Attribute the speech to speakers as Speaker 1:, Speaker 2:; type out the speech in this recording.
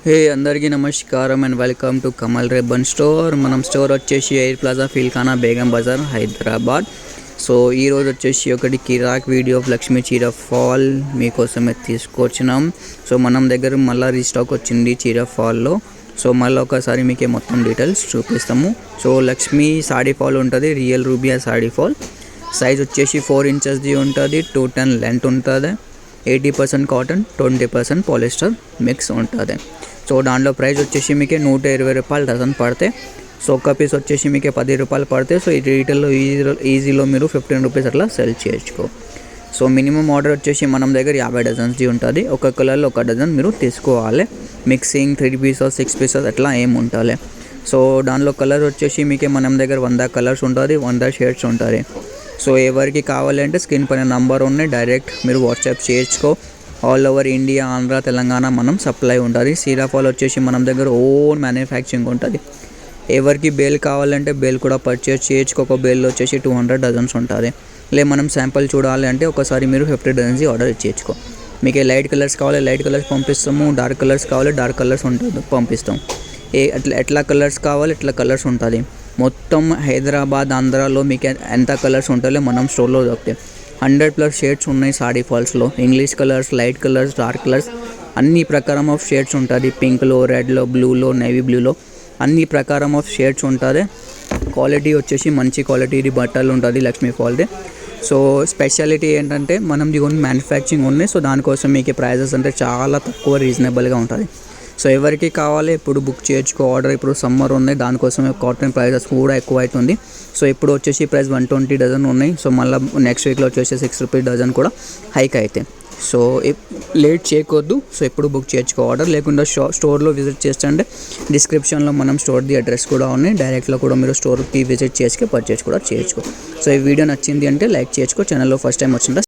Speaker 1: హే అందరికీ నమస్కారం and welcome to Kamal ribbon store. మనం స్టోర్ వచ్చేసి air plaza Feelkhana Begum Bazar Hyderabad. So ఈరోజు వచ్చేసి ఒకటి కిరాక్ వీడియో ఆఫ్ లక్ష్మీ చీర ఫాల్ మీకోసమే తీసుకొచ్చినాం. సో మనం దగ్గర మళ్ళీ రీస్టాక్ వచ్చింది చీర ఫాల్లో. సో మళ్ళీ ఒకసారి మీకే మొత్తం డీటెయిల్స్ చూపిస్తాము. సో లక్ష్మీ సాడీ ఫాల్ ఉంటుంది, రియల్ రూబియా సాడీ ఫాల్. సైజ్ వచ్చేసి 4 ఇంచెస్ది ఉంటుంది, 210 లెంత్ ఉంటుంది, 80% కాటన్ 20% పాలిస్టర్ మిక్స్ ఉంటుంది. సో దాంట్లో ప్రైస్ వచ్చేసి మీకు 120 రూపాయలు డజన్ పడితే. సో ఒక్క పీస్ వచ్చేసి మీకు 10 రూపాయలు పడితే. సో ఈ రీటైల్లో ఈజీలో మీరు 15 రూపీస్ అట్లా సెల్ చేసుకో. సో మినిమం ఆర్డర్ వచ్చేసి మనం దగ్గర 50 డజన్స్ది ఉంటుంది. ఒక కలర్లో 1 డజన్ మీరు తీసుకోవాలి. మిక్సింగ్ 3 పీసెస్ 6 పీసెస్ అట్లా ఏమి ఉంటుంది. సో దాంట్లో కలర్ వచ్చేసి మీకు మనం దగ్గర 100 కలర్స్ ఉంటుంది, 100 షేడ్స్ ఉంటుంది. సో ఎవరికి కావాలంటే స్క్రీన్ పైన నంబర్ ఉన్నాయి, డైరెక్ట్ మీరు వాట్సాప్ చేసుకో. All over India, Andhra, Telangana మనం సప్లై ఉంటుంది. చీర ఫాల్ వచ్చేసి మనం దగ్గర ఓన్ మ్యానుఫ్యాక్చరింగ్ ఉంటుంది. ఎవరికి బేల్ కావాలంటే బేల్ కూడా పర్చేస్ చేయొచ్చు. ఒక బేల్లో వచ్చేసి 200 డజన్స్ ఉంటుంది. మనం శాంపుల్ చూడాలి అంటే ఒకసారి మీరు 50 డజన్స్ ఆర్డర్ ఇచ్చేసుకో. మీకు లైట్ కలర్స్ కావాలి లైట్ కలర్స్ పంపిస్తాము, డార్క్ కలర్స్ కావాలి డార్క్ కలర్స్ ఉంటుంది పంపిస్తాం. ఎట్లా కలర్స్ కావాలి ఎట్లా కలర్స్ ఉంటుంది. మొత్తం హైదరాబాద్, ఆంధ్రాలో మీకు ఎంత కలర్స్ ఉంటాయో మనం స్టోర్లో దొరుకుతాయి. 100+ షేడ్స్ ఉన్నాయి సాడీ ఫాల్స్లో. English colours, light colours, dark colours అన్ని ప్రకారం ఆఫ్ షేడ్స్ ఉంటుంది. పింక్లో, రెడ్లో, బ్లూలో, నేవీ బ్లూలో అన్ని ప్రకారం ఆఫ్ షేడ్స్ ఉంటుంది. క్వాలిటీ వచ్చేసి మంచి క్వాలిటీ బట్టలు ఉంటుంది లక్ష్మీ ఫాల్ది. సో స్పెషాలిటీ ఏంటంటే మనది ఓన్ మ్యానుఫ్యాక్చరింగ్ ఉన్నాయి. సో దానికోసం మీకు ప్రైజెస్ అంటే చాలా తక్కువ, రీజనబుల్గా ఉంటుంది. సో ఎవరికి కావాలి ఇప్పుడు బుక్ చేయొచ్చుకో ఆర్డర్. ఇప్పుడు సమ్మర్ ఉన్నాయి, దానికోసమే కాటన్ ప్రైజెస్ కూడా ఎక్కువ అవుతుంది. సో ఇప్పుడు వచ్చేసి ప్రైస్ 120 డజన్ ఉన్నాయి. సో మళ్ళీ నెక్స్ట్ వీక్లో వచ్చేసి 6 రూపీస్ డజన్ కూడా హైక్ అవుతాయి. సో లేట్ చేయకొద్దు. సో ఎప్పుడు బుక్ చేయొచ్చుకో ఆర్డర్. లేకుండా స్టోర్లో విజిట్ చేస్తే డిస్క్రిప్షన్లో మనం స్టోర్ది అడ్రస్ కూడా ఉన్నాయి. డైరెక్ట్లో కూడా మీరు స్టోర్కి విజిట్ చేసి పర్చేస్ కూడా చేయొచ్చు. సో ఈ వీడియో నచ్చింది అంటే లైక్ చేయొచ్చుకో. ఛానల్లో ఫస్ట్ టైం వచ్చిందా